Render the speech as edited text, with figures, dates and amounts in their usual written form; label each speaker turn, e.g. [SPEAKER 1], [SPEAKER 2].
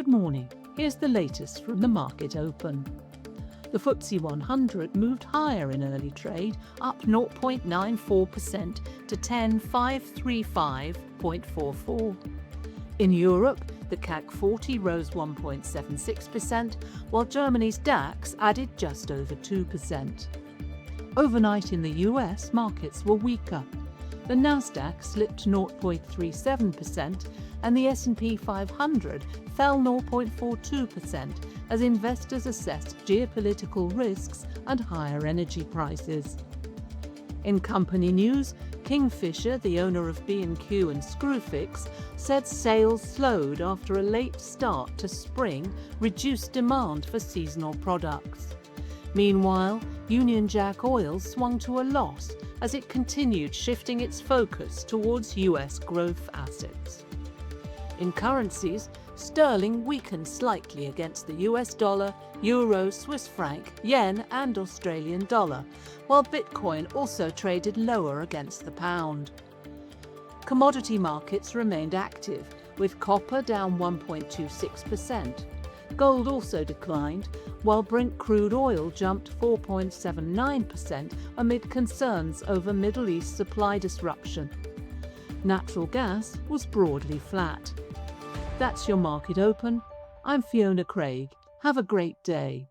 [SPEAKER 1] Good morning. Here's the latest from the market open. The FTSE100 moved higher in early trade, up 0.94% to 10,535.44. In Europe, the CAC 40 rose 1.76%, while Germany's DAX added just over 2%. Overnight in the US, markets were weaker. The Nasdaq slipped 0.37% and the S&P 500 fell 0.42% as investors assessed geopolitical risks and higher energy prices. In company news, Kingfisher, the owner of B&Q and Screwfix, said sales slowed after a late start to spring reduced demand for seasonal products. Meanwhile, Union Jack Oil swung to a loss as it continued shifting its focus towards US growth assets. In currencies, sterling weakened slightly against the US dollar, euro, Swiss franc, yen and Australian dollar, while Bitcoin also traded lower against the pound. Commodity markets remained active, with copper down 1.26%. Gold also declined, while Brent crude oil jumped 4.79% amid concerns over Middle East supply disruption. Natural gas was broadly flat. That's your market open. I'm Fiona Craig. Have a great day.